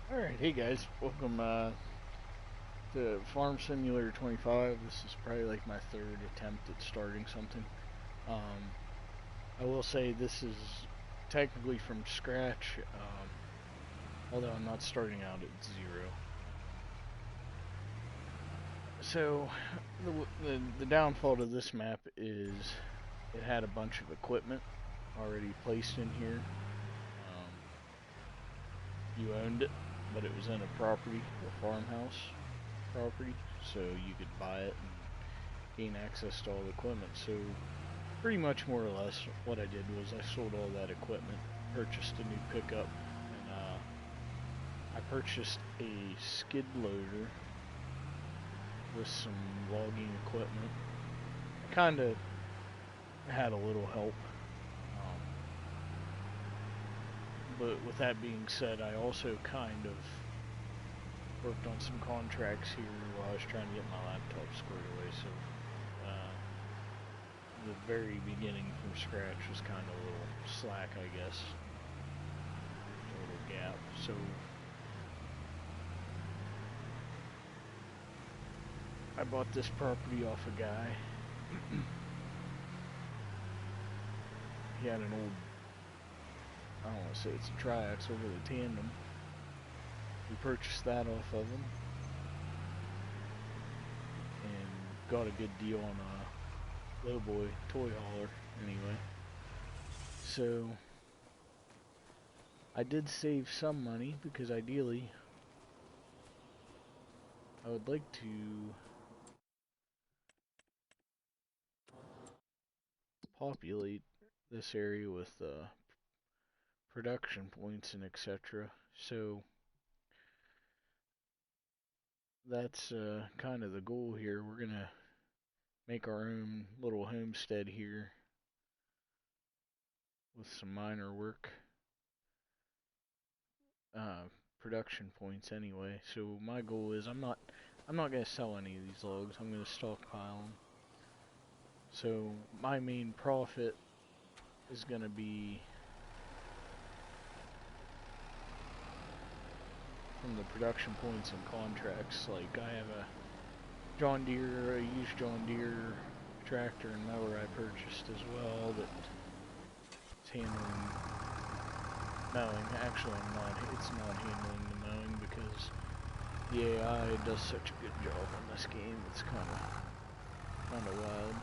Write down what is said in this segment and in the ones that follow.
Alright, hey guys, welcome to Farm Simulator 25. This is probably like my third attempt at starting something. Um, I will say this is technically from scratch, although I'm not starting out at zero. So, the downfall to this map is it had a bunch of equipment already placed in here. You owned it, but it was in a property, a farmhouse property, so you could buy it and gain access to all the equipment. So pretty much more or less what I did was I sold all that equipment, purchased a new pickup, and I purchased a skid loader with some logging equipment. I kind of had a little help. But with that being said, I also kind of worked on some contracts here while I was trying to get my laptop squared away. So the very beginning from scratch was kind of a little slack, I guess. A little gap. So I bought this property off a guy. He had an old, I don't want to say it's a triaxle, but a tandem. We purchased that off of him and got a good deal on a lowboy toy hauler anyway. So I did save some money because ideally I would like to populate this area with production points and etc. So that's kind of the goal here. We're gonna make our own little homestead here with some minor work, production points anyway. So my goal is I'm not gonna sell any of these logs. I'm gonna stockpile them. So my main profit is gonna be from the production points and contracts. Like I have a John Deere, a used John Deere tractor and mower I purchased as well that's handling mowing. Actually, it's not handling the mowing because the AI does such a good job on this game. It's kind of wild.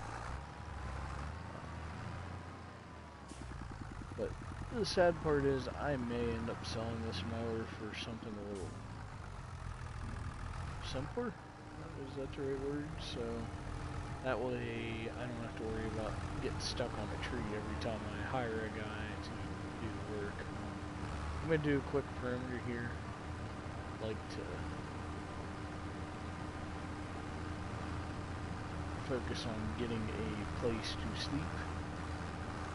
But the sad part is I may end up selling this mower for something a little simpler. Is that the right word? So that way I don't have to worry about getting stuck on a tree every time I hire a guy to do the work. I'm going to do a quick perimeter here. I'd like to focus on getting a place to sleep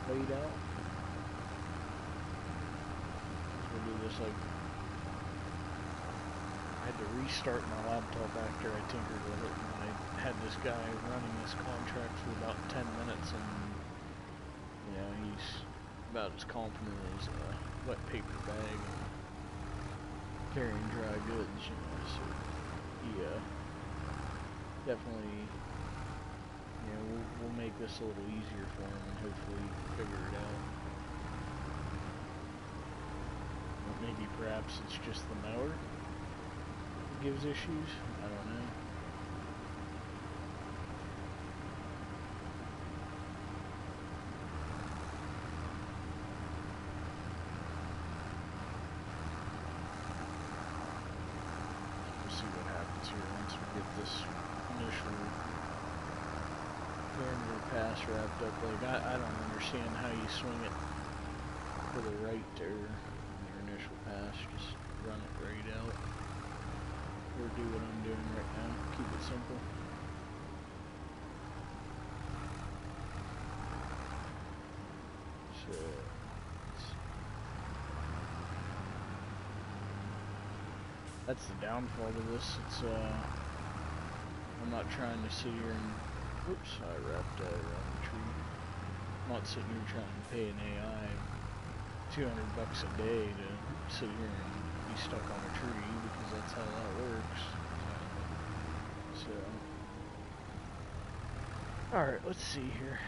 laid out. So we'll do this like... I had to restart my laptop after I tinkered with it, and I had this guy running this contract for about 10 minutes, and you know, he's about as confident as a wet paper bag carrying dry goods, you know, so he definitely, you know, we'll make this a little easier for him and hopefully figure it out. Or maybe perhaps it's just the mower that gives issues, I don't know. See what happens here once we get this initial perimeter pass wrapped up. Like, I don't understand how you swing it to the right or your initial pass. Just run it right out. Or do what I'm doing right now. Keep it simple. So, that's the downfall to this. It's I'm not trying to sit here and, oops, I wrapped that around the tree. I'm not sitting here trying to pay an AI $200 a day to sit here and be stuck on a tree because that's how that works. So, alright, let's see here.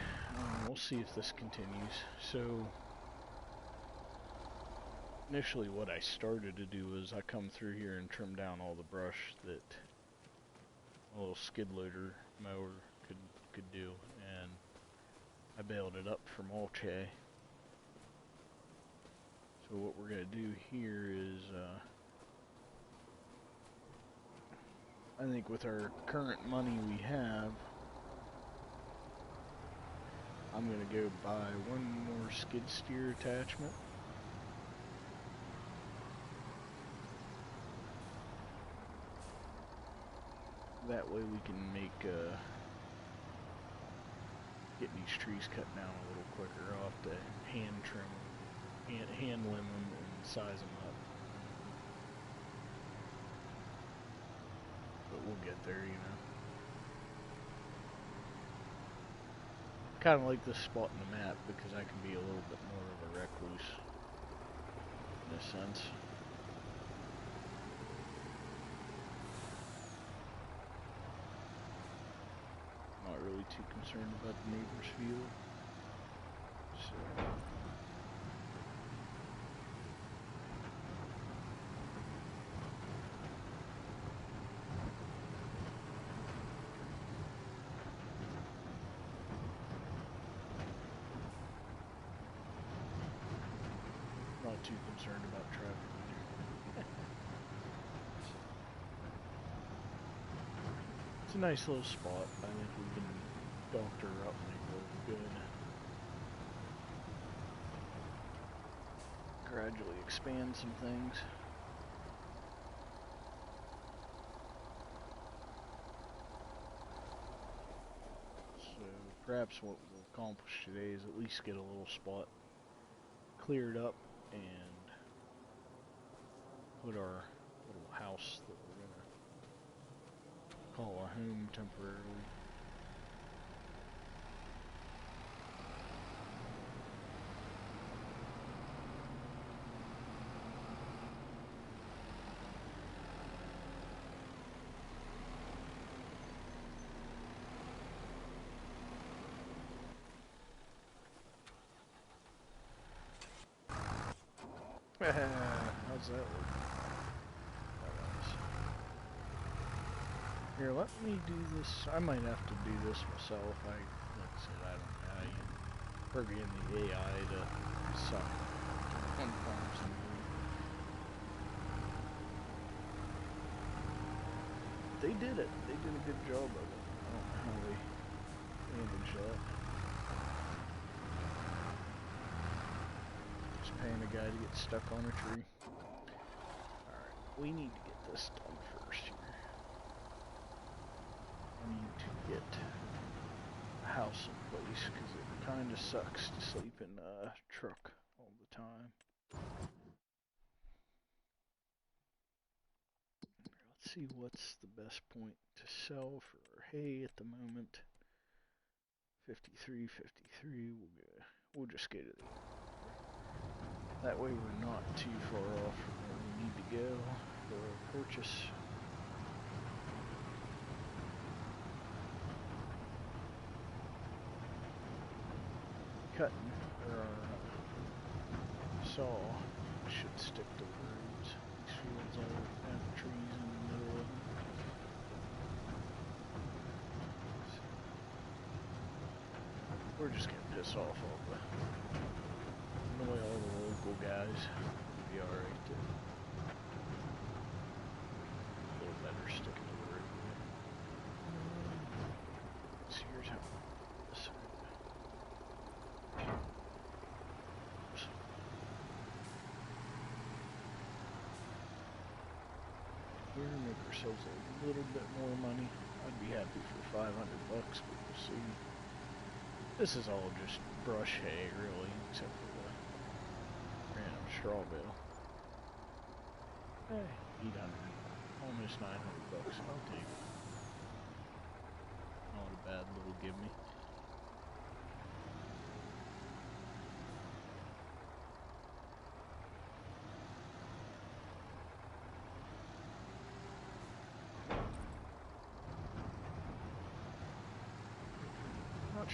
We'll see if this continues. So, initially what I started to do was I come through here and trim down all the brush that a little skid loader mower could do, and I baled it up for mulch hay. So what we're going to do here is, I think with our current money we have, I'm going to go buy one more skid steer attachment. That way we can make, getting these trees cut down a little quicker. I'll have to hand trim them, hand limb them and size them up. But we'll get there, you know. Kind of like this spot in the map because I can be a little bit more of a recluse in a sense. Not really too concerned about the neighbor's field. So. Not too concerned about traffic either. It's a nice little spot. I think we can doctor up and make it look good. Gradually expand some things. So perhaps what we'll accomplish today is at least get a little spot cleared up and put our little house that we're gonna call a home temporarily. How's that work? Here, let me do this. I might have to do this myself. Like I said, I don't know how you program the AI to suck on farms and they did it. They did a good job of it. I don't know how they managed that. Just paying a guy to get stuck on a tree. Alright, we need to get this done first here. I need to get a house in place because it kind of sucks to sleep in a truck all the time. Let's see what's the best point to sell for our hay at the moment. 53, 53. We'll just go to the. That way we're not too far off from where we need to go for our purchase. Cutting, or our saw should stick to the roads. These fields all have trees in the middle of them. So we're just gonna piss off all the annoy all the local guys. It'll be alright to a little better sticking to the road. So here's how this here, make ourselves a little bit more money. I'd be happy for 500 bucks, but we'll see. This is all just brush hay, really, except for the random straw bale. Hey, 800, almost 900 bucks. I'll take it. Not a bad little give me.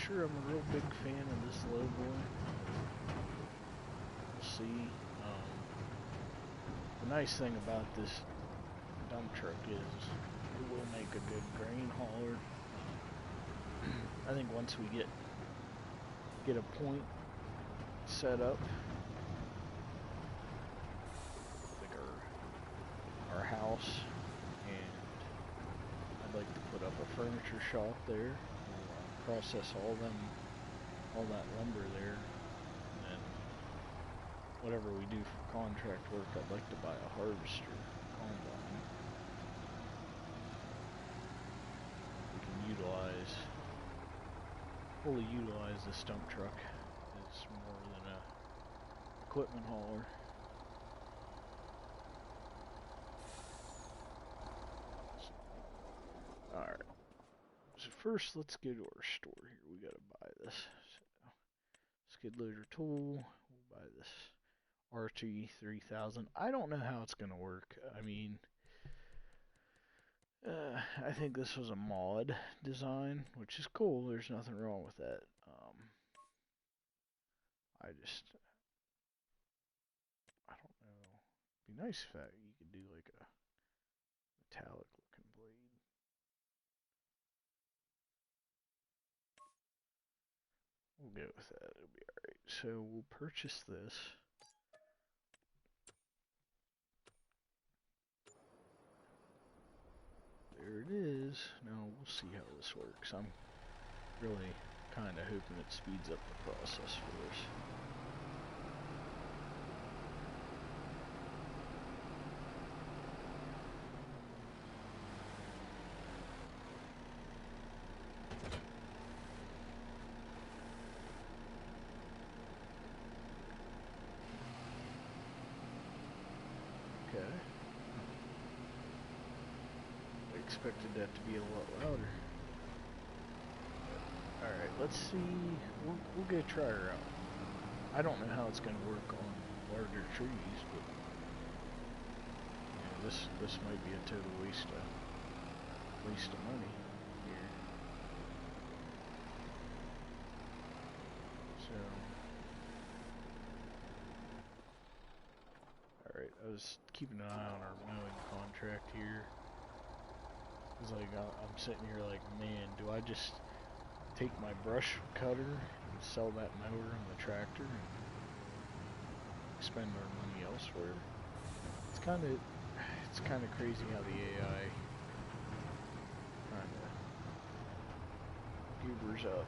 sure I'm a real big fan of this low boy. We'll see. The nice thing about this dump truck is it will make a good grain hauler. I think once we get a point set up, like our house, and I'd like to put up a furniture shop there. We'll process all that lumber there, and then whatever we do for contract work, I'd like to buy a harvester combine. We can fully utilize this dump truck as more than a equipment hauler. Alright. So first, let's go to our store here. We gotta buy this. So, skid loader tool. We'll buy this RT 3000. I don't know how it's gonna work. I mean, I think this was a mod design, which is cool. There's nothing wrong with that. I don't know. It'd be nice if you could do like a metallic looking blade. We'll go with that. It'll be alright. So we'll purchase this. There it is. Now we'll see how this works. I'm really kind of hoping it speeds up the process for us. Okay. I expected that to be a lot louder. Alright, let's see. We'll go try her out. I don't know how it's going to work on larger trees, but yeah, this might be a total waste of money here. So, alright, I was keeping an eye on our mowing contract here. It's like I'm sitting here like, man, do I just take my brush cutter and sell that mower and the tractor and spend our money elsewhere? It's kind of crazy how the AI kind of goobers up.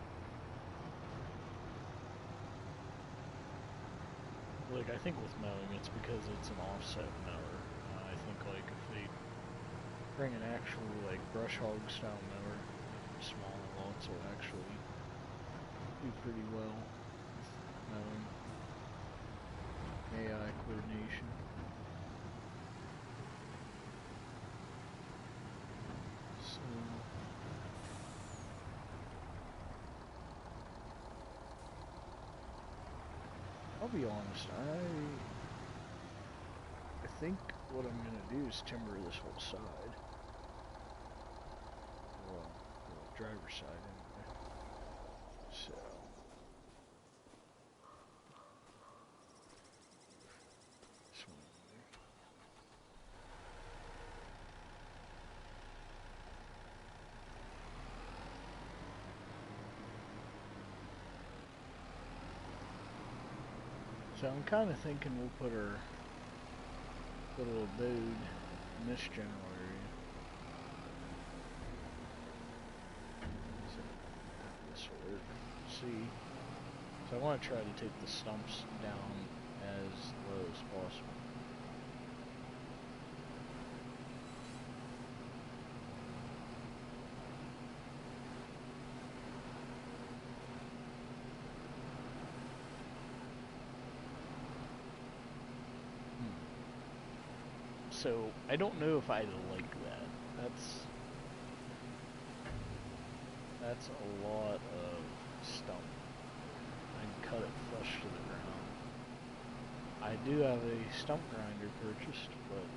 Like, I think with mowing, it's because it's an offset mower. I think like if they bring an actual like brush hog style mower, smaller lots will actually do pretty well with mowing. AI coordination. So I'll be honest, I think what I'm gonna do is timber this whole side. Well, the driver's side anyway. So this one there. So I'm kind of thinking we'll put our little abode in this general area. So this will work. See. So I want to try to take the stumps down as low as possible. So I don't know if I like that. That's a lot of stump. I can cut it flush to the ground. I do have a stump grinder purchased, but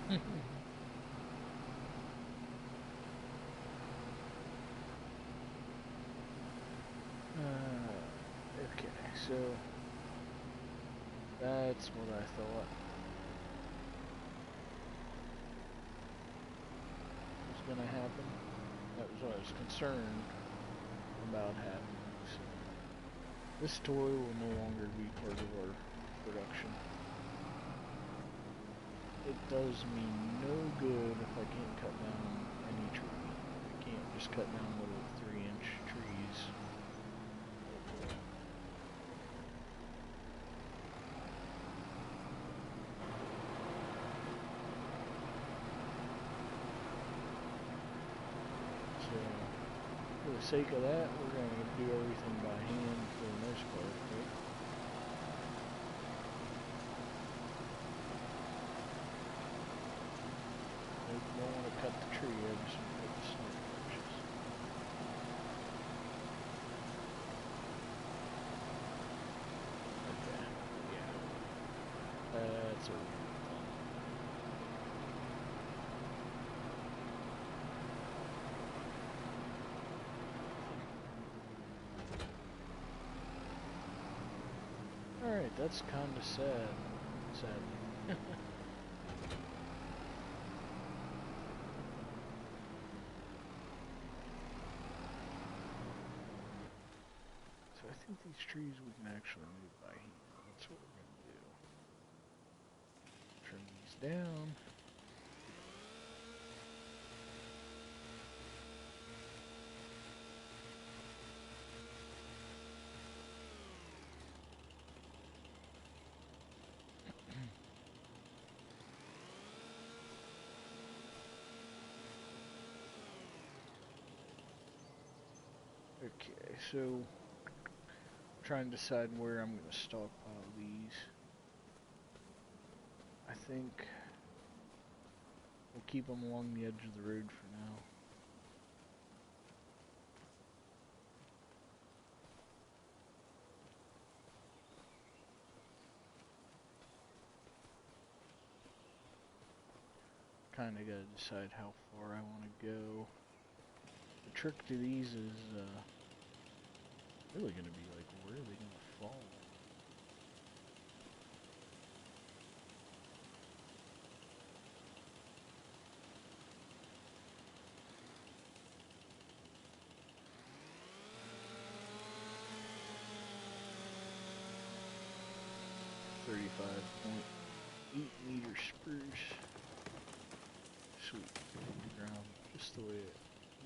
Okay, so that's what I thought was gonna happen. That was what I was concerned about happening. So this toy will no longer be part of our production. It does me no good if I can't cut down any tree. I can't just cut down little 3-inch trees. So, for the sake of that, we're going to do everything by hand for the most part, right? I don't want to cut the tree, I just want to cut the snow branches. Okay, yeah. That's a weird thing. Alright, that's kinda sad. Sadly. So I think these trees we can actually move by hand. That's what we're gonna do. Trim these down. Okay, so trying to decide where I'm gonna stockpile these. I think we'll keep them along the edge of the road for now. Kinda gotta decide how far I wanna go. The trick to these is really gonna be like, where are they gonna fall? .8 meter spruce. Sweet, hit the ground just the way it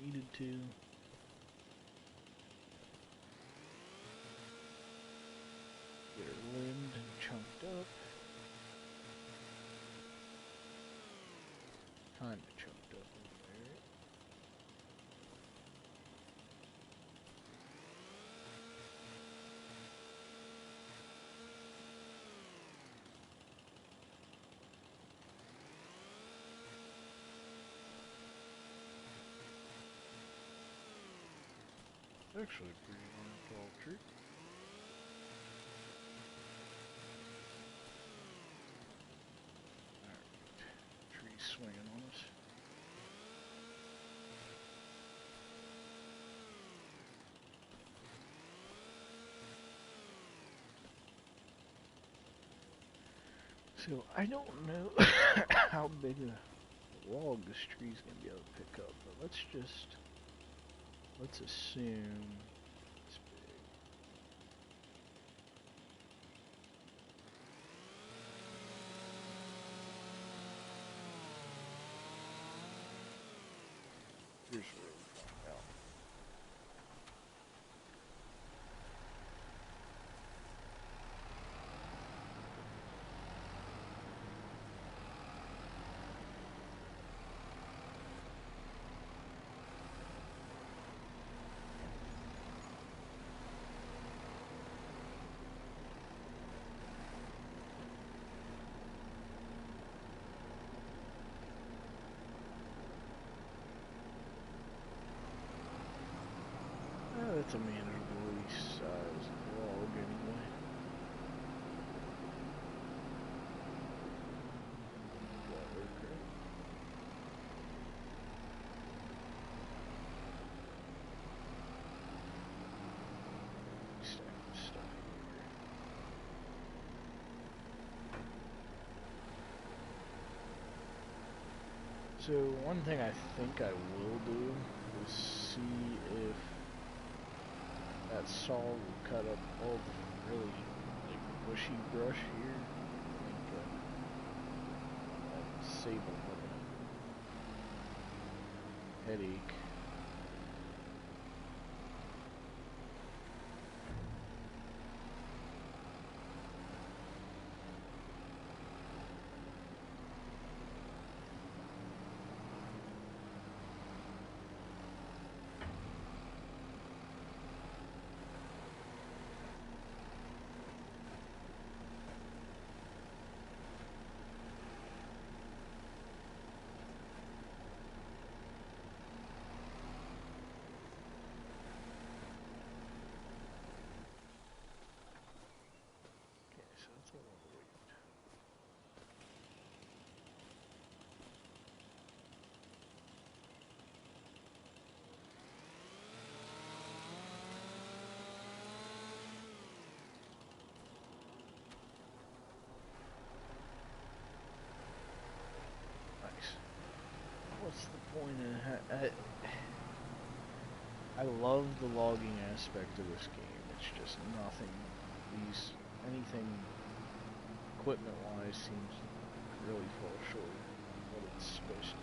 needed to. Get her limbed and chunked up. Kinda chunked up over there. It's actually a pretty darn tall tree. Alright, tree's swinging on us. So, I don't know how big a log this tree's gonna be able to pick up, but let's assume it's big. Here's where we find out. So one thing I think I will do is see if that saw will cut up all the really like bushy brush here. I think that save a headache. So that's a long wait. Nice. What's the point in I love the logging aspect of this game. It's just nothing. Anything equipment-wise seems to really fall short of what it's supposed to do.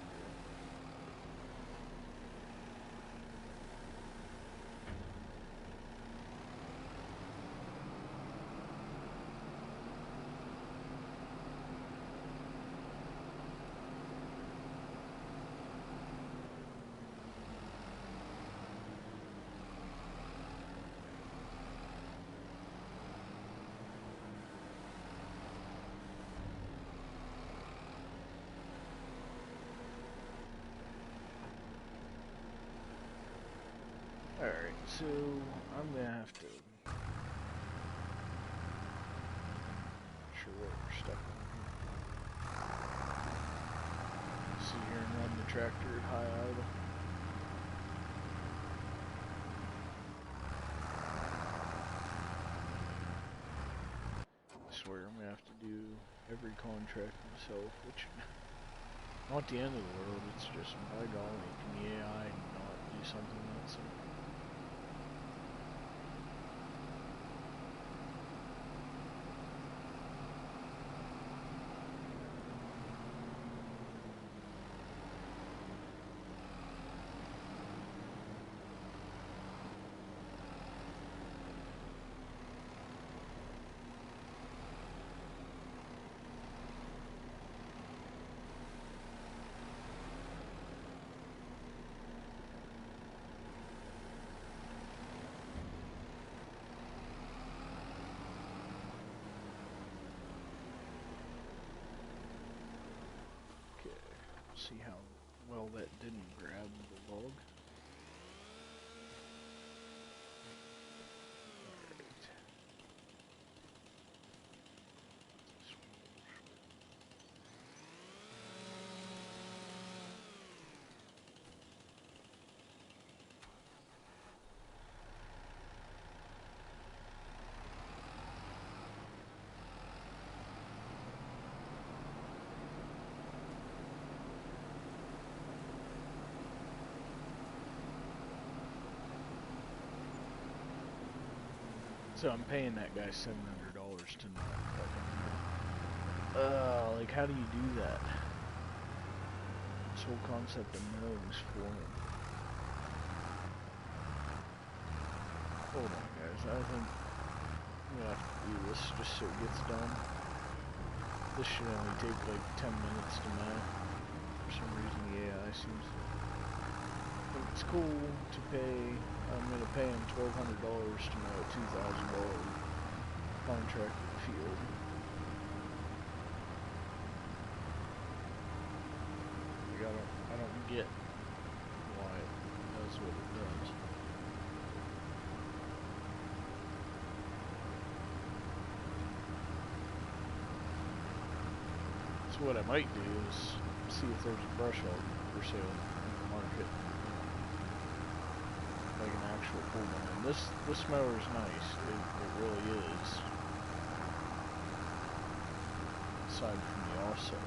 Alright, so I'm gonna have to not sure what we're stuck on here. Sit here and run the tractor at high idle. I swear I'm gonna have to do every contract myself, which not the end of the world, it's just by golly, can the AI not do something that simple? See how well that didn't grab the log. So I'm paying that guy $700 to not fucking like how do you do that? This whole concept of nose for him. Hold on guys, I think I'm gonna have to do this just so it gets done. This should only take like 10 minutes to mow. For some reason the AI seems to think it's cool to pay. I'm going to pay him $1,200 to mow a $2,000 contract in the field. Like I don't get why it does what it does. So what I might do is see if there's a brush hog for sale in the market. Like an actual pull down. This mower is nice. It really is. Aside from the offset.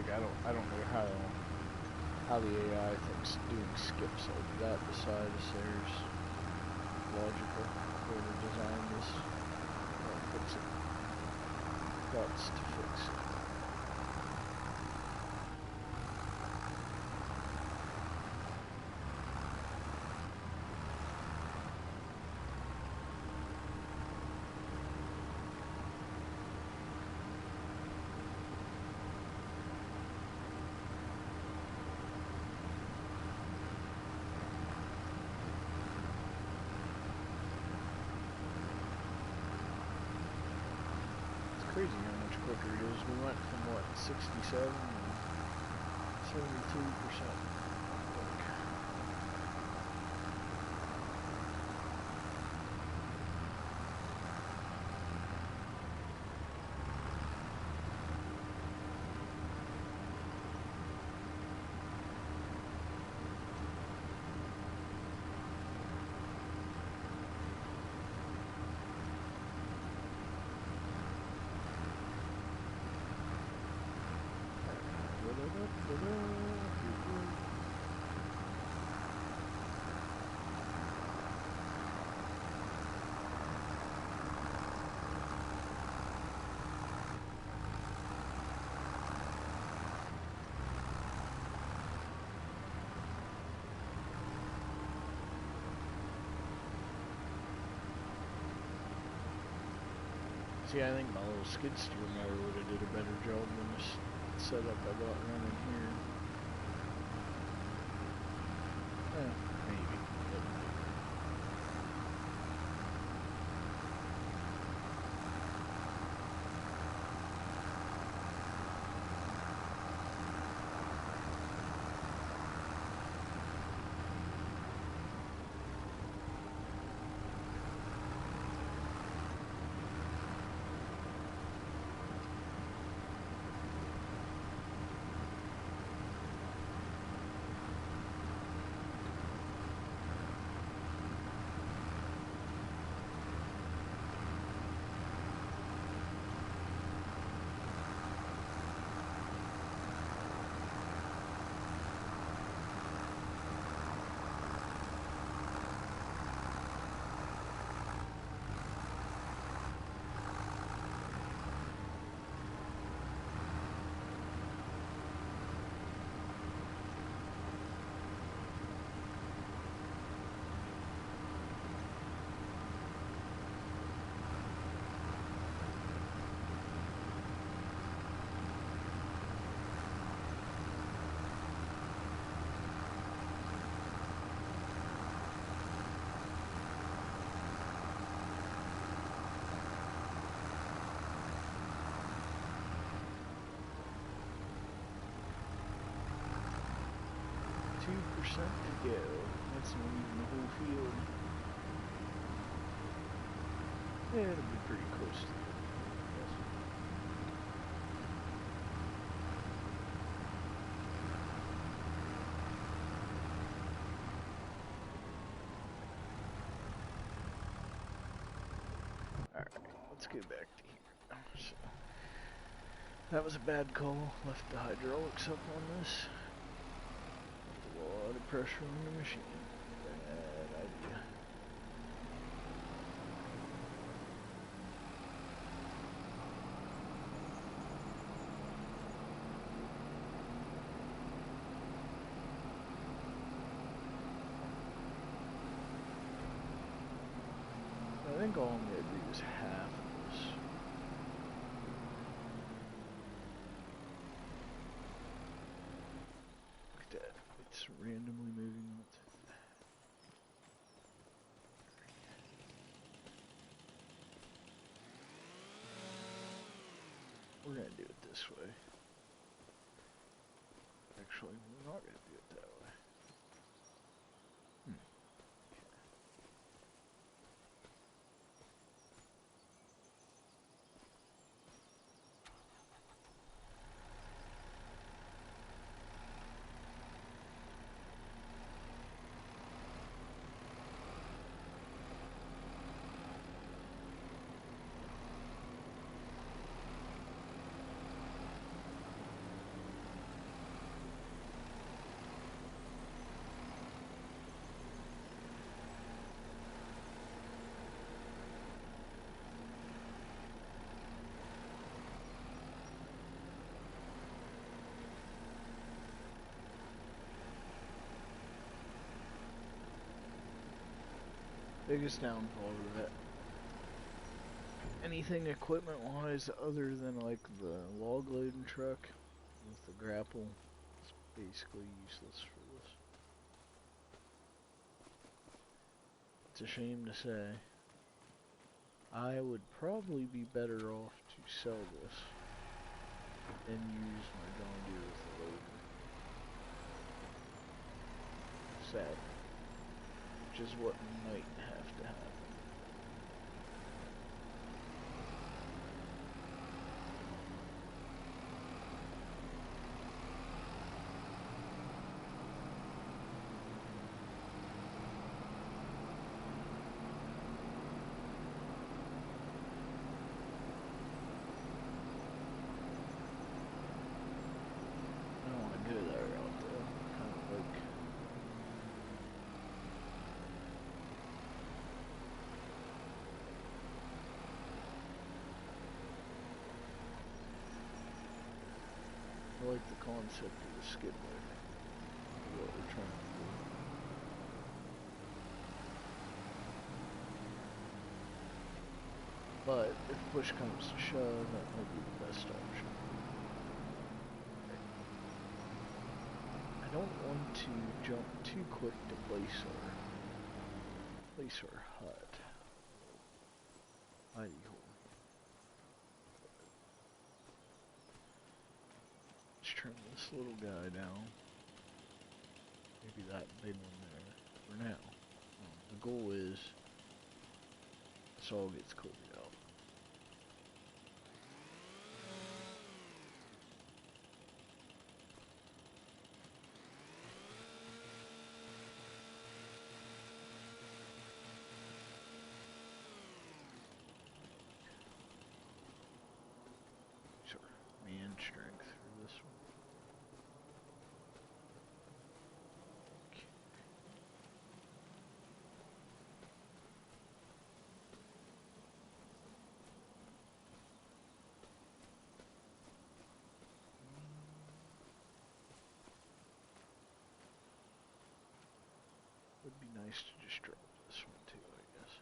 like I don't know how the AI thinks doing skips like that besides there's logical way to design this. I'll fix it. Gots to fix it. Crazy how much quicker it is. We went from what, 67 and 72%. See, I think my little skid steer motor would have did a better job than this setup I got running here. Maybe. % to go. That's not even the whole field. Yeah, it'll be pretty close to it. Yes. Alright, let's go back to here. So, that was a bad call. Left the hydraulics up on this. A lot of pressure on the machine. Bad idea. I think all I'm going to do is half of this. Look at that. It's randomly moving on to We're going to do it this way. Actually, we're not going to do it that way. biggest downfall of that. Anything equipment-wise other than like the log loading truck with the grapple is basically useless for this. It's a shame to say. I would probably be better off to sell this and use my John Deere with the loader. Sad. Which is what might have to happen. I like the concept of the skid loader, what we're trying to do. But if push comes to shove, that might be the best option. I don't want to jump too quick to place our hut. Hidey hole. Let's trim this little guy down. Maybe that big one there for now. The goal is this all gets cleared out. Sure, man strength for this one. Would be nice to just drop this one too, I guess.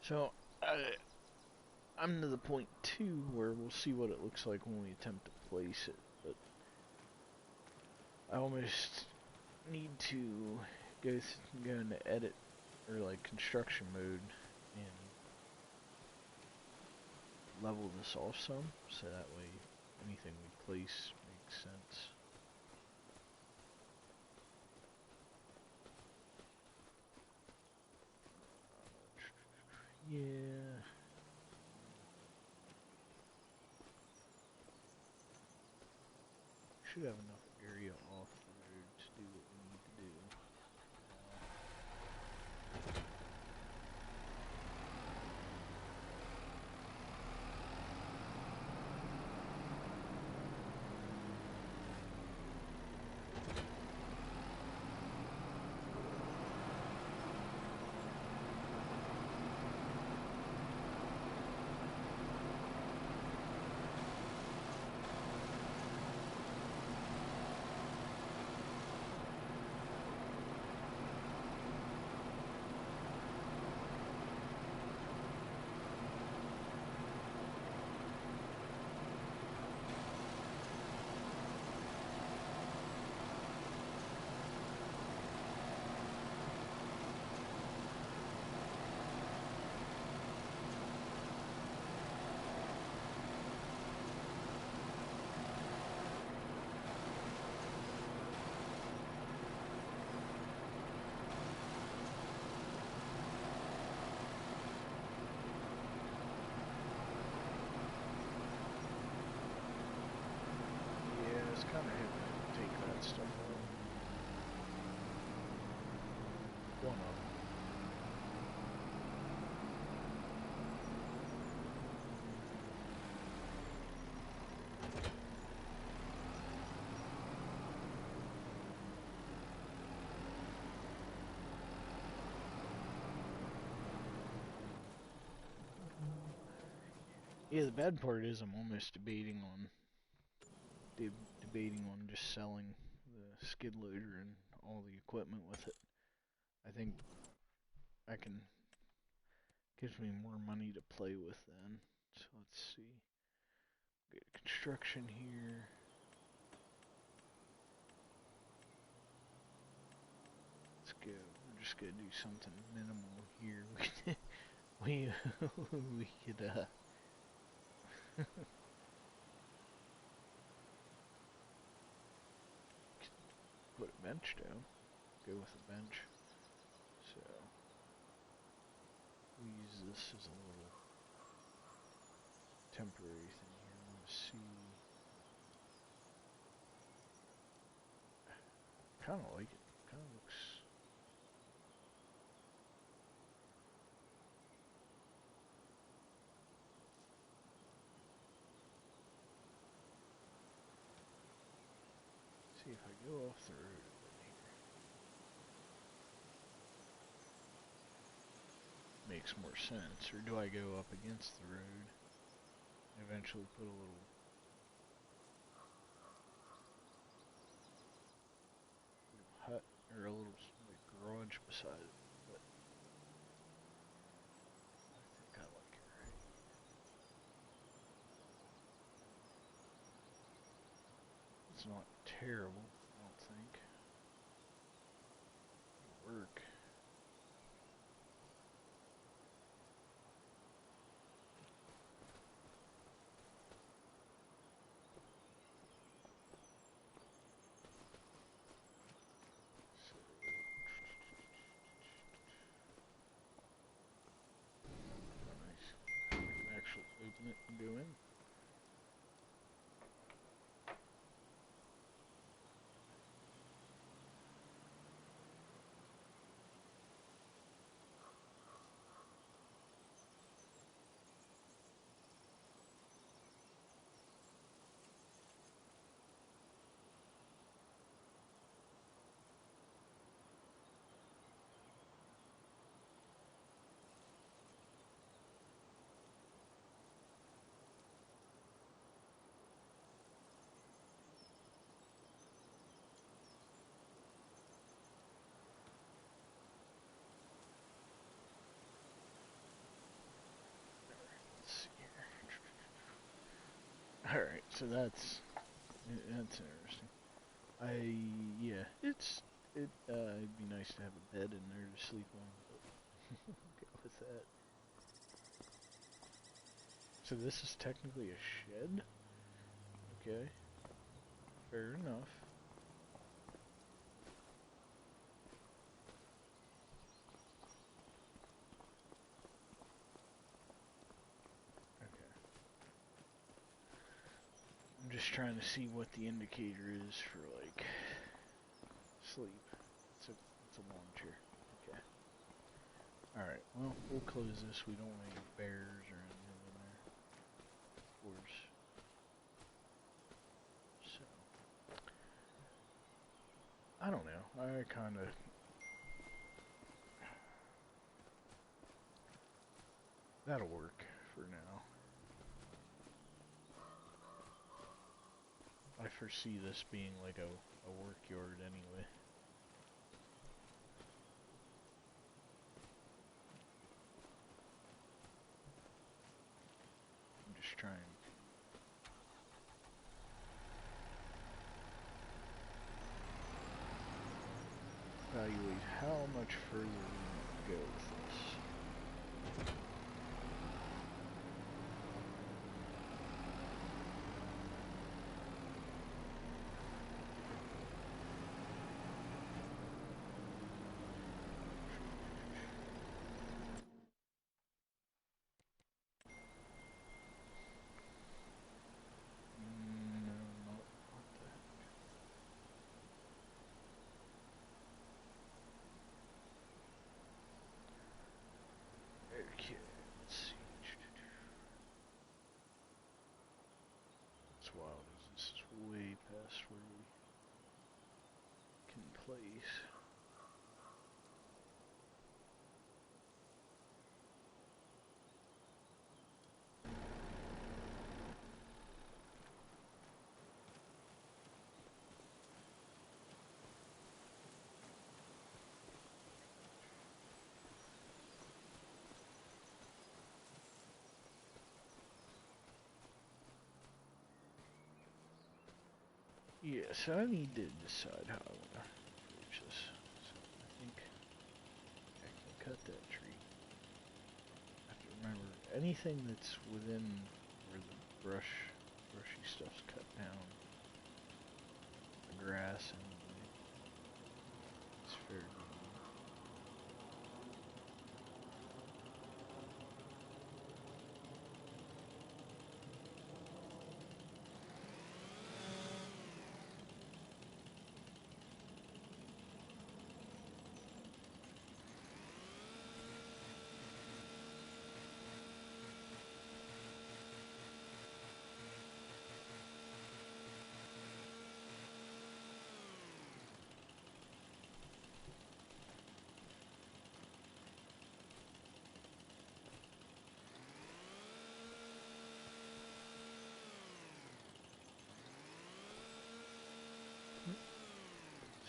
So, I'm to the point too where we'll see what it looks like when we attempt to place it, but I almost need to go into edit or like construction mode and level this off some, so that way anything we place makes sense. Yeah. Should have enough area off the road to do what we need to do. It's kind of heavy to take that stuff out. One of them. Yeah, the bad part is I'm almost debating on just selling the skid loader and all the equipment with it. I think I can, gives me more money to play with then. So let's see. Get construction here. Let's go. We're just gonna do something minimal here. we we could put a bench down. Go with a bench. So we use this as a little temporary thing here. I want to see. Kind of like it. Kind of looks. See if I go off the road a bit here. Makes more sense. Or do I go up against the road? And eventually put a little hut or a little like garage beside it. But I think I like it right. It's not terrible, I don't think. It'll work. Actually open it and go in. Let's see here. Alright, so that's interesting. Yeah, it'd be nice to have a bed in there to sleep on, but go with that. So this is technically a shed? Okay. Fair enough. Okay. I'm just trying to see what the indicator is for, like, sleep. It's a lawn chair. Okay. Alright, well, we'll close this. We don't want any bears or anything in there. Of course. So. I don't know. I kind of... That'll work for now. I foresee this being like a work yard anyway. I'm just trying to evaluate how much further we want to go with this. Yeah, so I need to decide how I want to approach this. So I think I can cut that tree. I have to remember anything that's within where the brushy stuff's cut down, the grass anyway. It's fair game.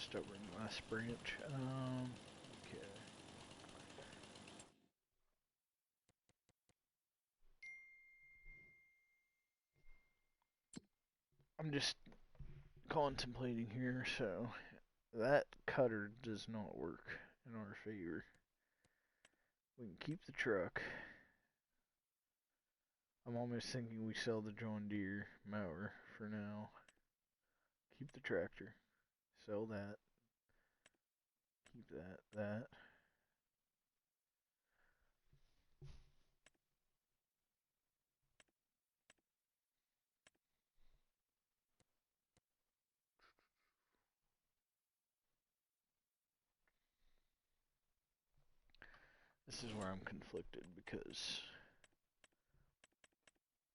Stubborn last branch. Okay. I'm just contemplating here, so that cutter does not work in our favor. We can keep the truck. I'm almost thinking we sell the John Deere mower for now. Keep the tractor. Sell that. Keep that. This is where I'm conflicted because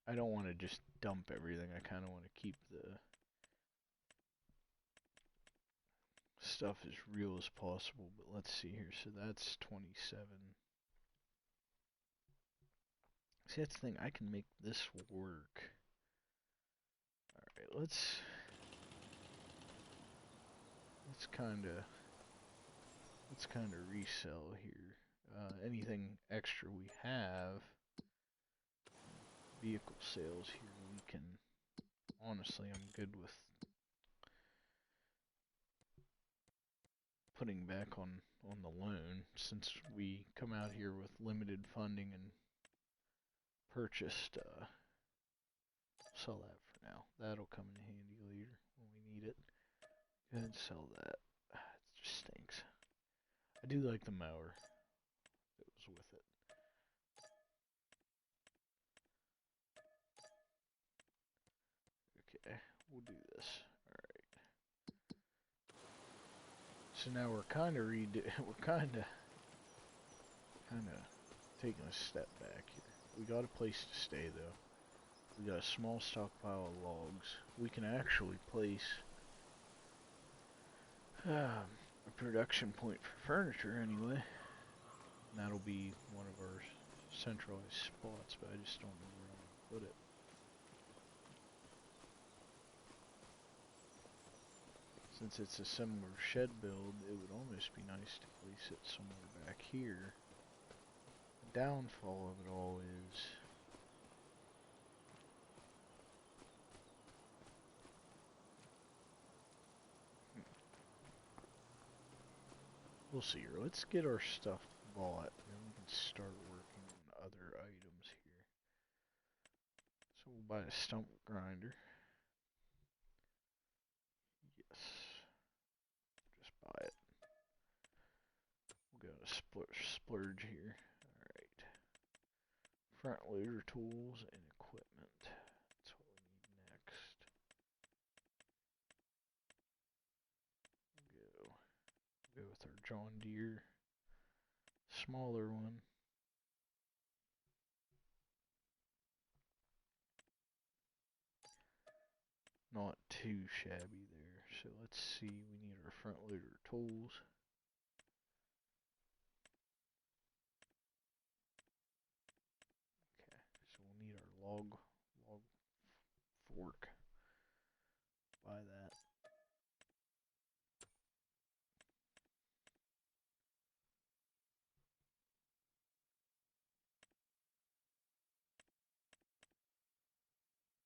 I don't want to just dump everything. I kind of want to keep the stuff as real as possible. But let's see here. So that's 27. See, that's the thing. I can make this work. Alright, let's kind of resell here. Anything extra we have, vehicle sales here, we can. Honestly, I'm good with putting back on the loan since we come out here with limited funding and purchased. Sell that for now. That'll come in handy later when we need it. Go ahead and sell that. It just stinks. I do like the mower. It was with it. Okay, we'll do this. Alright. So now we're kind of taking a step back here. We got a place to stay though. We got a small stockpile of logs. We can actually place a production point for furniture anyway. And that'll be one of our centralized spots, but I just don't know where I'm going to put it. Since it's a similar shed build, it would almost be nice to place it somewhere back here. The downfall of it all is we'll see here. Let's get our stuff bought, and we can start working on other items here. So we'll buy a stump grinder. Yes. Just buy it. We'll go to splurge here. Alright. Front loader tools and equipment. That's what we need next. Go with our John Deere. Smaller one. Not too shabby there. So let's see, we need our front loader tools. Okay, so we'll need our log fork. Buy that.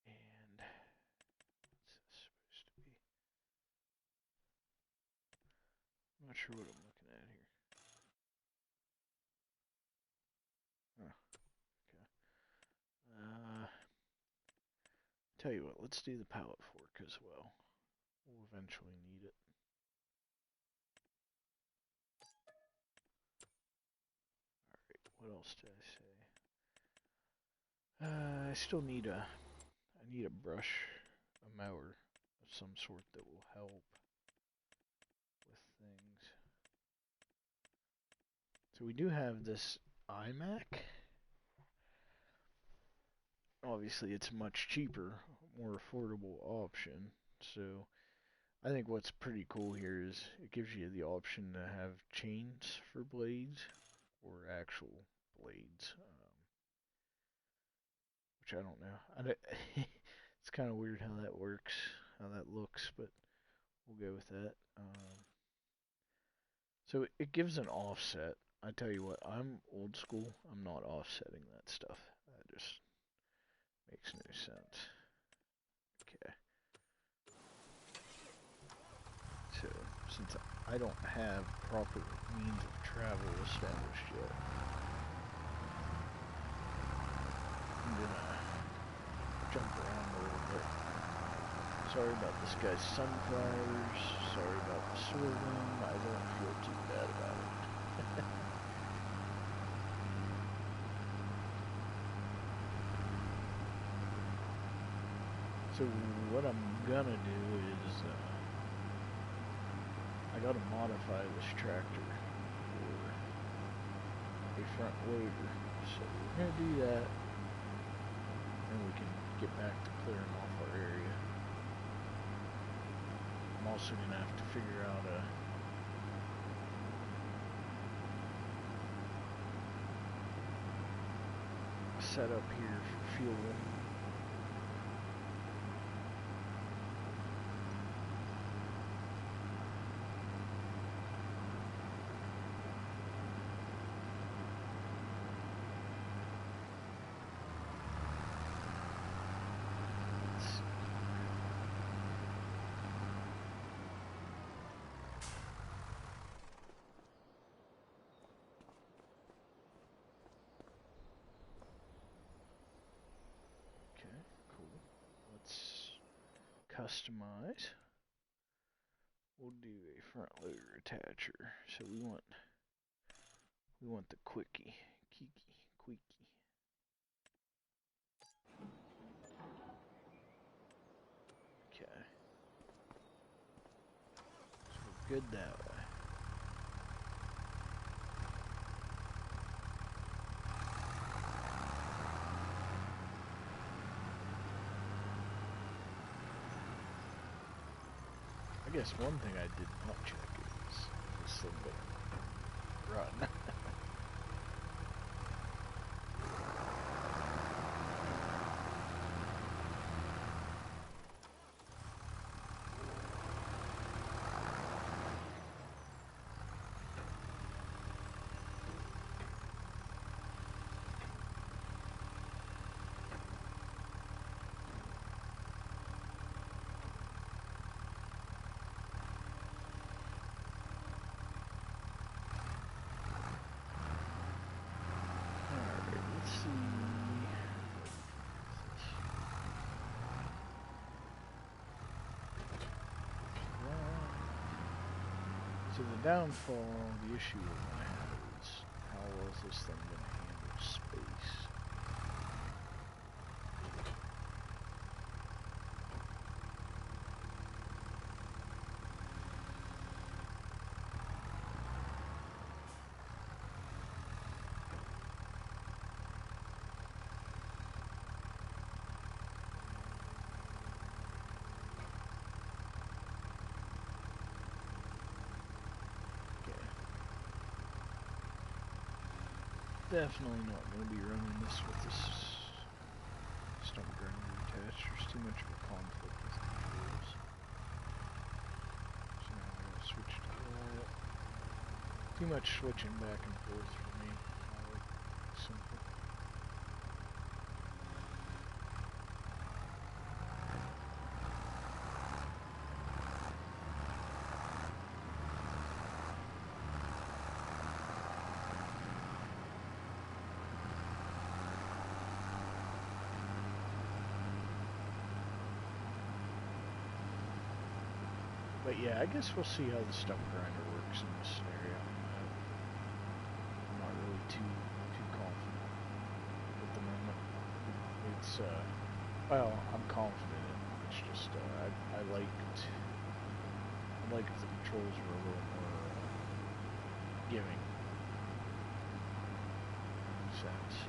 And what's this supposed to be? Not sure what I'm looking at here. Huh. Okay. Tell you what, let's do the pallet fork as well. We'll eventually need it. Alright, what else did I say? I still need I need a brush, a mower of some sort that will help with things. So we do have this iMac. Obviously it's a much cheaper, more affordable option. So I think what's pretty cool here is it gives you the option to have chains for blades or actual blades, which I don't know. It's kind of weird how that works, how that looks, but we'll go with that. So it gives an offset. I tell you what, I'm old school. I'm not offsetting that stuff. That just makes no sense. Okay. So, since I don't have proper means of travel established yet, I'm gonna jump around a little bit. Sorry about this guy's sunflowers. Sorry about the sorghum. I don't feel too bad about it. So what I'm gonna do is I gotta modify this tractor for a front loader. So we're gonna do that, and we can get back to clearing off our area. I'm also gonna have to figure out a setup here for fuel. Okay, cool. Let's customize. We'll do a front loader attacher. So we want the quickie, quickie. Okay. So we're good that way. I guess one thing I did not check is this thing that run. So the downfall, the issue we're going to have is how well is this thing going to handle space? Definitely not going to be running this with this stump grinder attached. There's too much of a conflict with controls. So now I gotta switch to that. Too much switching back and forth for me. I like it simple. But yeah, I guess we'll see how the stump grinder works in this scenario. I'm not really too confident at the moment. It's well, I'm confident in it. It's just I like if the controls were a little more giving sense.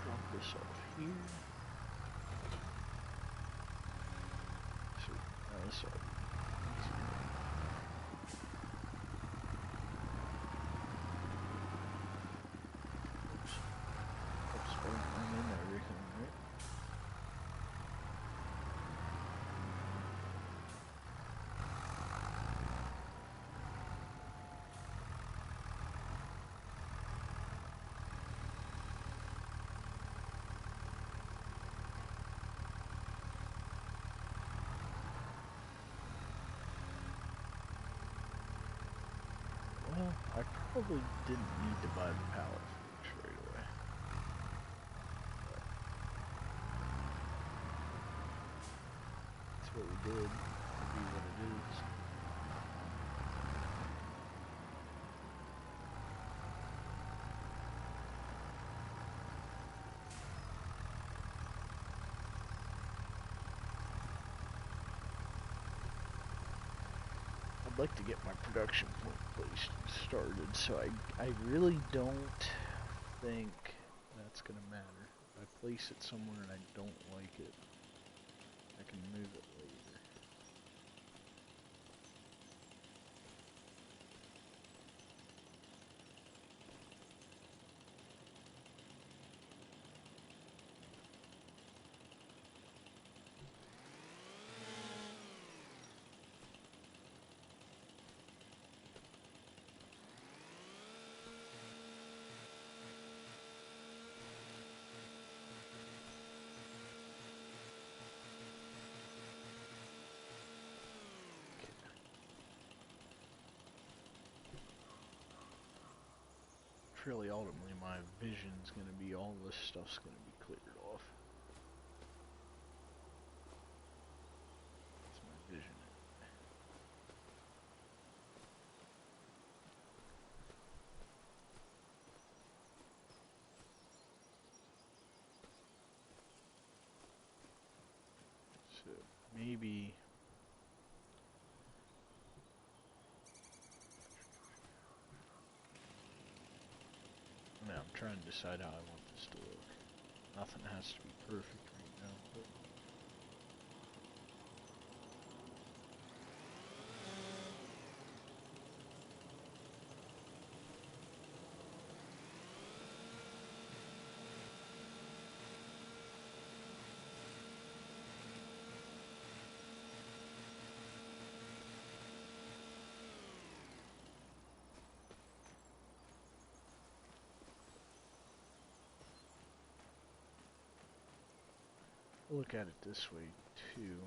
Drop this off here. Sweet. Now this ought to be easy. Oops. Oops, I'm in everything, right? Well, I probably didn't need to buy the pallet forks right away. That's what we did. It'll be what it is. I'd like to get my production point placed and started, so I really don't think that's gonna matter. If I place it somewhere and I don't like it, I can move it later. Really, ultimately, my vision's gonna be all this stuff's gonna be cleared off. That's my vision. So maybe. Now I'm trying to decide how I want this to look. Nothing has to be perfect right now, but look at it this way too.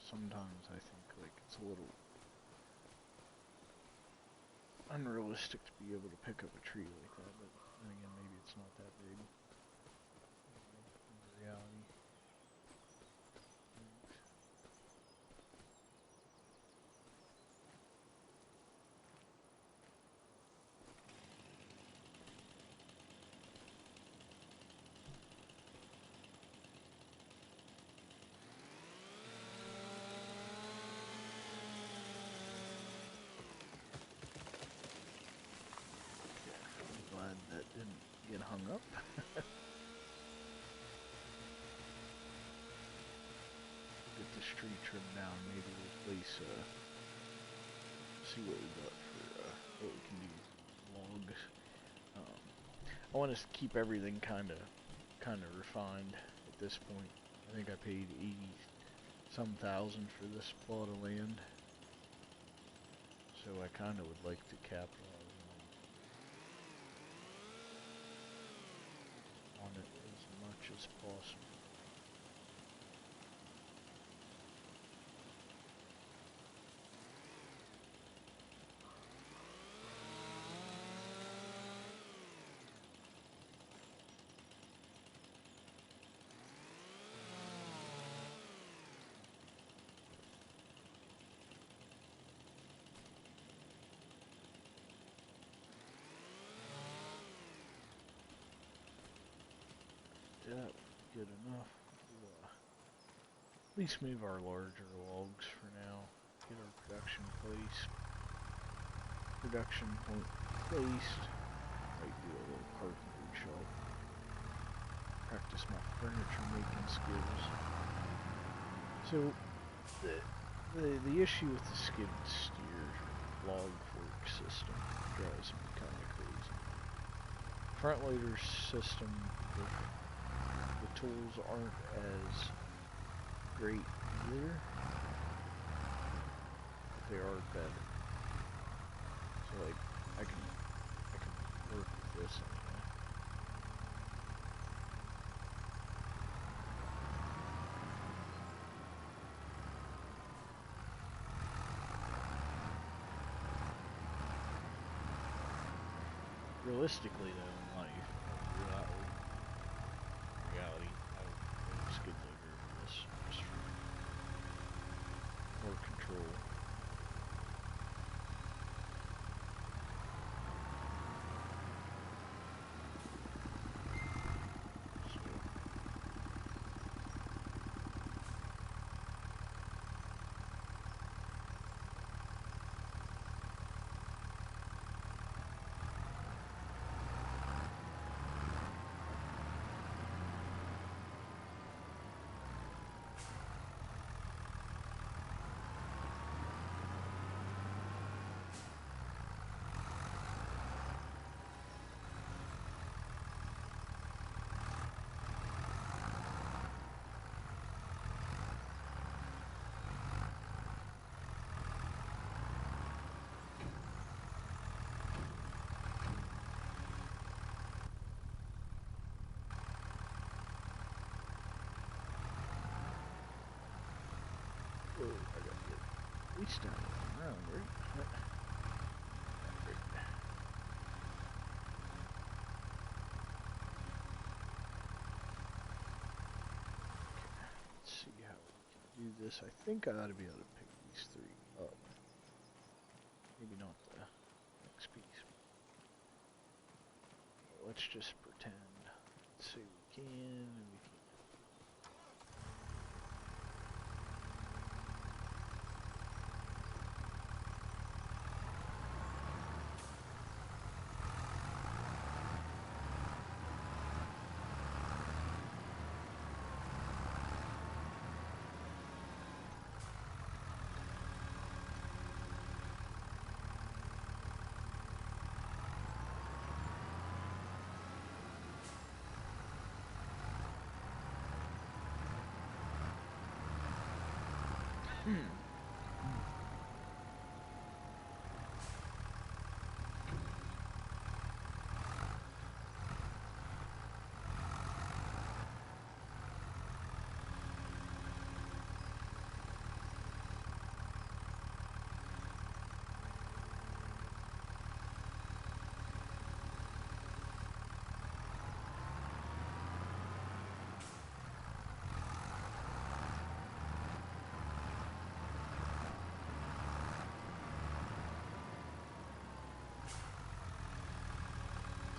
Sometimes I think like it's a little unrealistic to be able to pick up a tree like that, but then again, maybe it's not that big. In reality. Glad that didn't get hung up. Get this tree trimmed down. Maybe we'll place. See what we got for what we can do. Logs. I want to keep everything kind of refined at this point. I think I paid 80-some thousand for this plot of land, so I kind of would like to capitalize on that good enough. We'll, at least move our larger logs for now. Get our production point placed. Might do a little carpentry shop. Practice my furniture making skills. So the issue with the skid steer log fork system drives me kind of crazy. Front loader system, the tools aren't as great either, but they are better. So like I can work with this anyway. Realistically though, in life, reality, I would skid loader over this just for more control. Whoa, I gotta get at least down around, right? Let's see how we can do this. I think I ought to be able to pick these three up. Maybe not the next piece. Let's just pretend. Let's see, we can and we can't.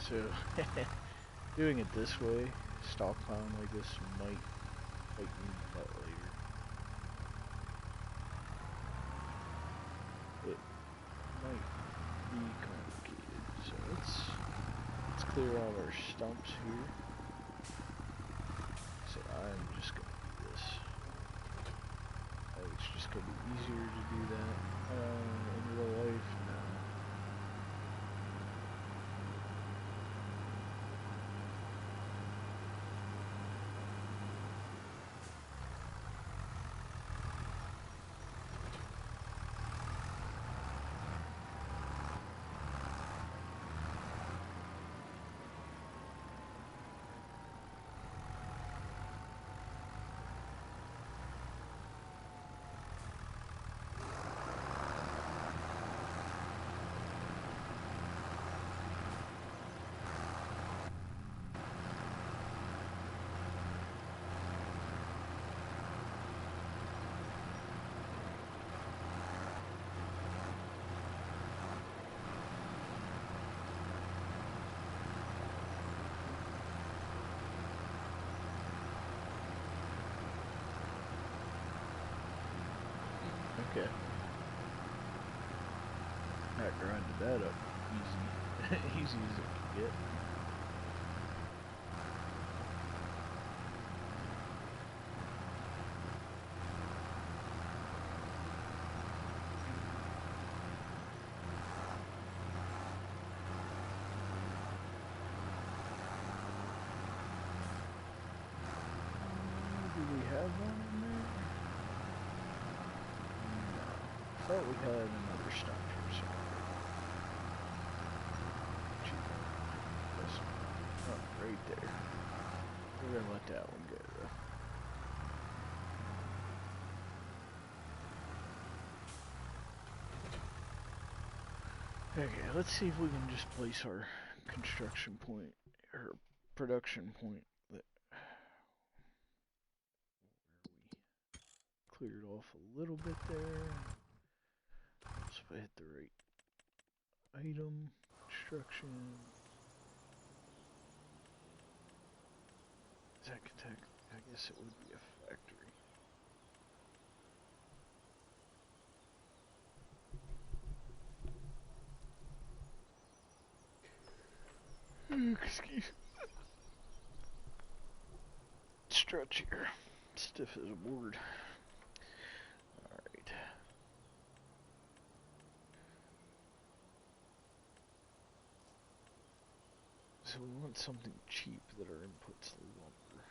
So, doing it this way, stockpiling like this might bite me in the butt later. It might be complicated. So let's clear all our stumps here. So I'm just gonna do this. It's just gonna be easier to do that in real life now. Okay. I grinded that up easy. Easy as it could get. Do we have one in there? No. I thought we had another stop here somewhere. This one. Oh, right there. We're gonna let that one go though. Okay, let's see if we can just place our construction point, or production point, that we cleared off a little bit there. So if I hit the right item, construction, Zacatec, I guess it would be a factory. Excuse me. Stretch here. Stiff as a board. Alright. So we want something cheap that our inputs lumber,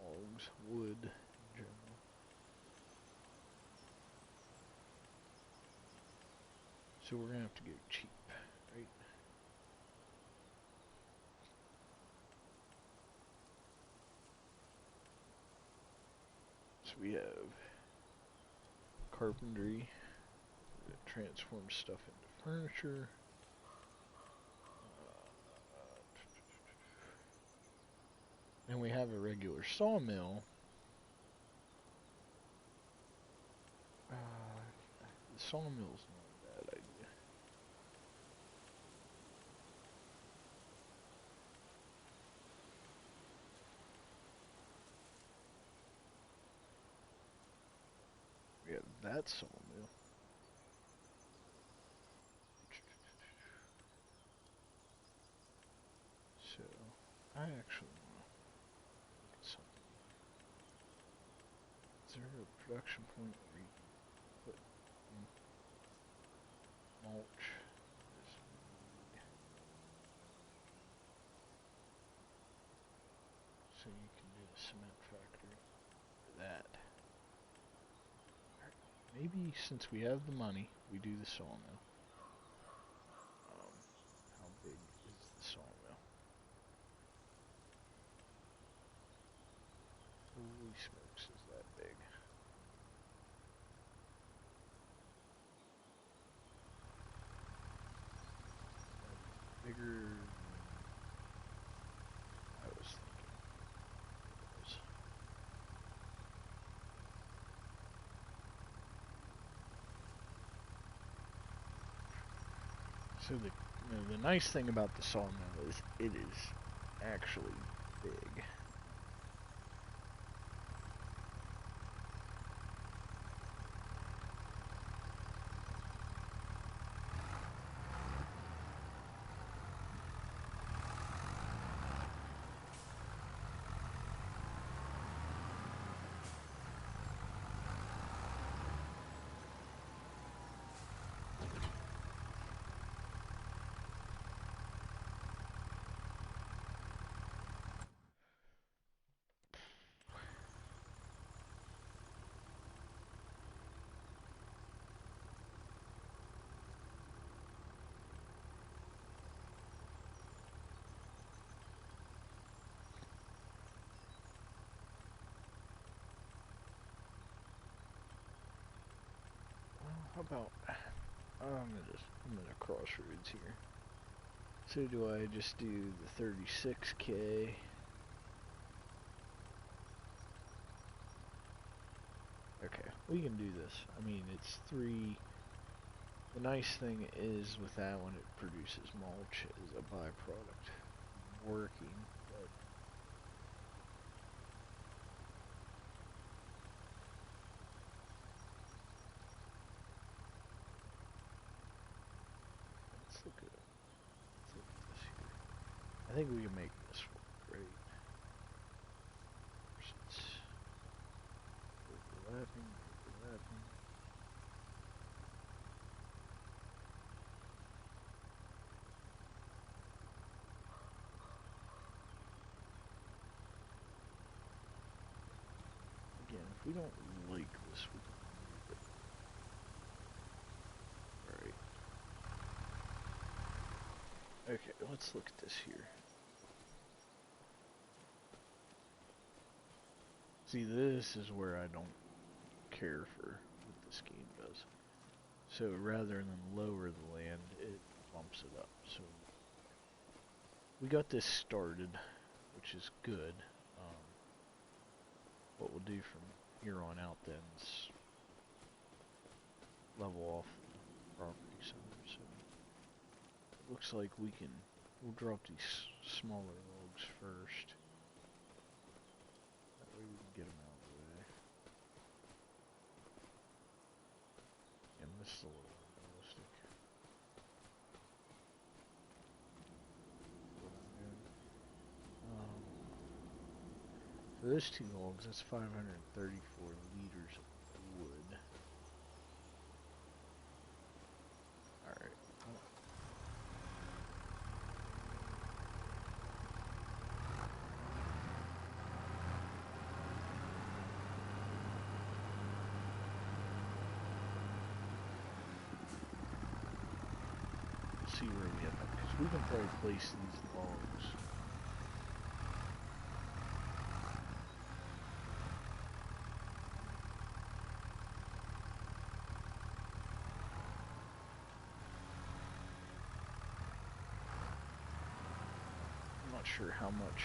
logs, wood in general. So we're gonna have to go cheap, right? So we have carpentry that transforms stuff into furniture. And we have a regular sawmill. The sawmill's not a bad idea. We have that sawmill. So, I actually want to look at something. Is there a production point where you can put mulch? So you can do a cement factory for that. Maybe since we have the money, we do the sawmill. How big is the sawmill? Holy smokes, is that big? Bigger than I was thinking it was. So the nice thing about the sawmill is it is actually big. How about I'm at a crossroads here. So do I just do the 36K? Okay, we can do this. I mean, it's 3. The nice thing is with that one, it produces mulch as a byproduct. Working, but I think we can make this work, right? It's overlapping, overlapping. Again, if we don't like this, we can move it. Alright. Okay, let's look at this here. See, this is where I don't care for what this game does. So rather than lower the land, it bumps it up. So we got this started, which is good. What we'll do from here on out then is level off the property center. So it looks like we'll drop these smaller logs first. That way we can get them out of the way. And this is a little unrealistic. For those 2 logs, that's 534 liters of wood. Alright. Let's see where we end up, because we can probably place these logs. Not sure how much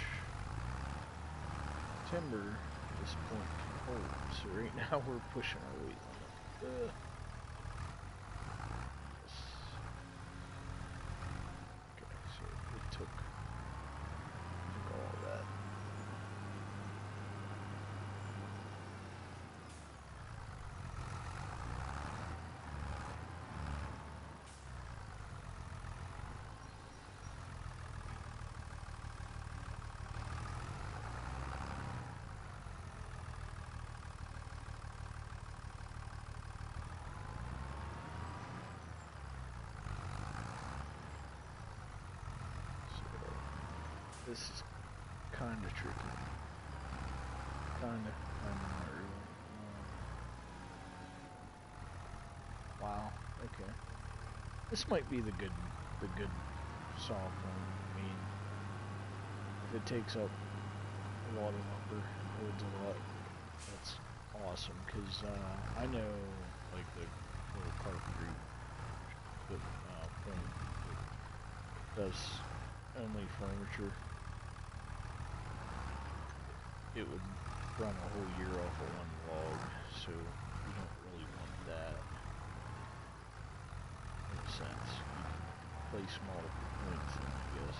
timber this point can hold. So right now we're pushing our weight limit. Okay, so it took all that. This is kind of tricky. Kind of not really. Wow. Okay. This might be the good saw point. I mean, if it takes up a lot of lumber and holds a lot, that's awesome. Cause I know like the little carpentry point that does only furniture. It would run a whole year off of 1 log, so we don't really want that. In a sense, you can place multiple points in, I guess.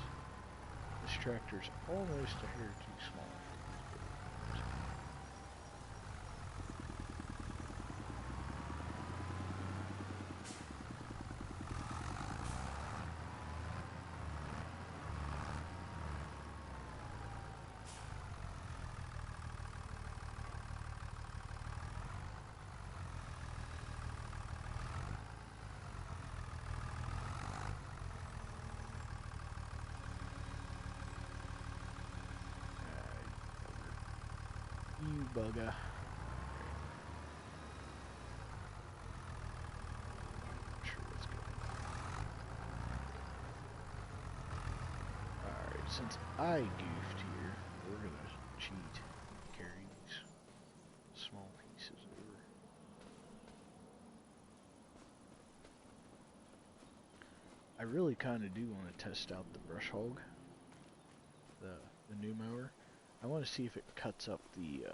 This tractor's almost a hair too small for these big points. You bugger. Sure, let's go. Alright, since I goofed here, we're gonna cheat and carry these small pieces over. I really kind of do want to test out the brush hog, the new mower. I want to see if it cuts up the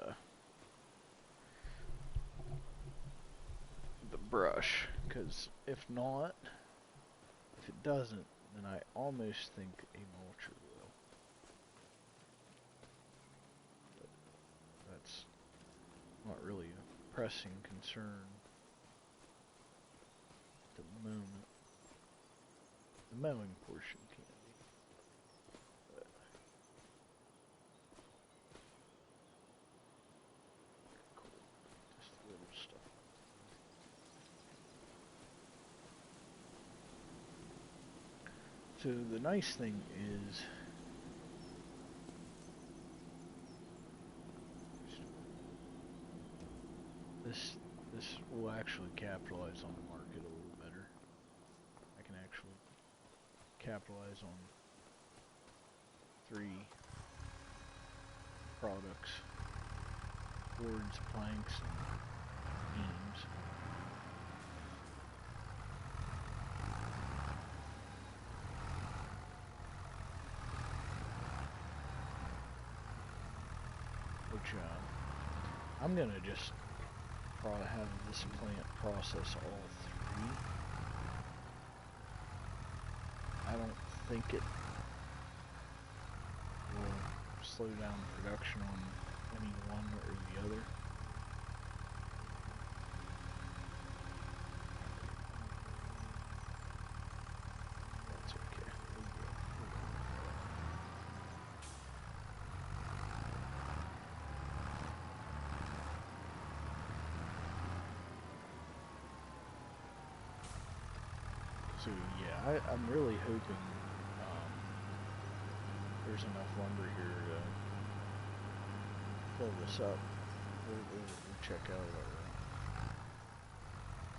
brush, because if not, if it doesn't, then I almost think a mulcher will. But that's not really a pressing concern at the moment. The mowing portion can be. But So the nice thing is, this will actually capitalize on the market a little better. I can actually capitalize on 3 products: boards, planks, and beams. Which I'm gonna just probably have this plant process all 3. I don't think it will slow down production on any one or the other. That's okay. We'll go. So yeah, I'm really hoping there's enough lumber here to fill this up. We'll check out our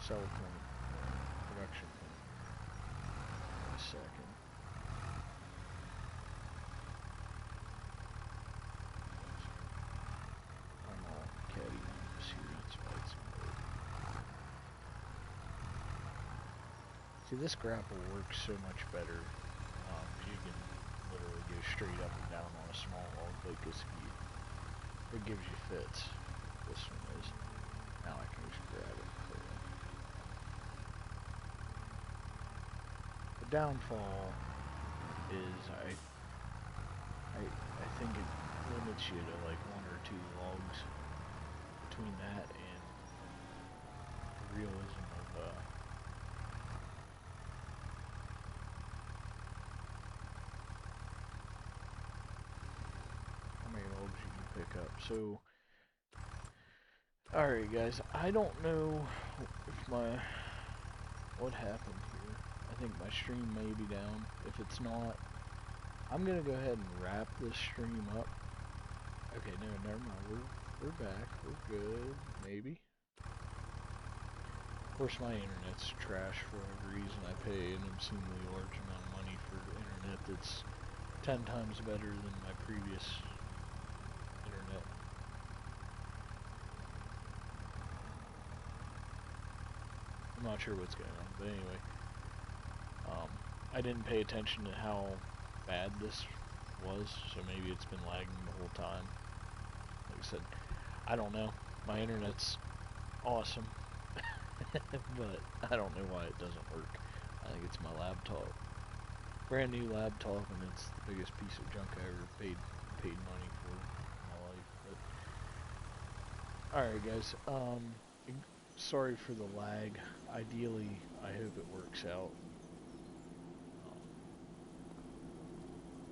cell point, production point in a second. I'm all cattywampus here, that's why it's low. See, this grapple works so much better. You can literally go straight up and down on a small log because it gives you fits. This one is. Now I can just grab it clearly. The downfall is I think it limits you to like 1 or 2 logs. Between that and the realism of how many logs you can pick up. So, alright guys, I don't know if what happened here. I think my stream may be down. If it's not, I'm gonna go ahead and wrap this stream up. Okay, no, never mind. We're back. We're good. Maybe. Of course, my internet's trash for whatever reason. I pay an obscenely large amount of money for internet that's 10 times better than my previous internet. I'm not sure what's going on, but anyway. I didn't pay attention to how bad this was, so maybe it's been lagging the whole time. Like I said, I don't know. My internet's awesome, but I don't know why it doesn't work. I think it's my laptop. Brand new laptop, and it's the biggest piece of junk I ever paid money for in my life. But alright guys, sorry for the lag. Ideally, I hope it works out.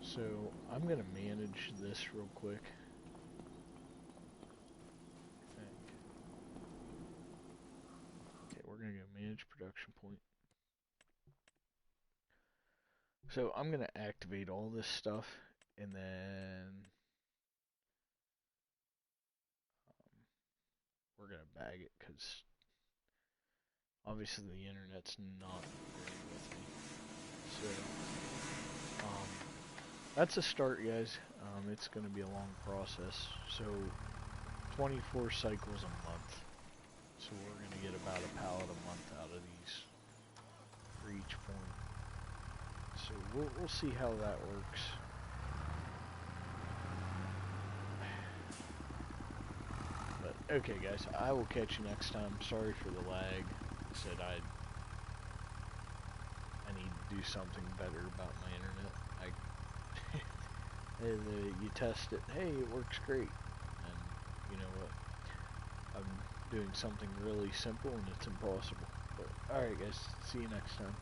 So I'm gonna manage this real quick. Okay, we're gonna go manage production point. So I'm gonna activate all this stuff, and then we're gonna bag it because obviously the internet's not very with me. So that's a start, guys. It's gonna be a long process. So 24 cycles a month. So we're gonna get about a pallet a month out of these for each point. So we'll see how that works. But okay guys, I will catch you next time. Sorry for the lag. I said I need to do something better about my internet. You test it, hey, it works great. And you know what? I'm doing something really simple and it's impossible. But alright guys, see you next time.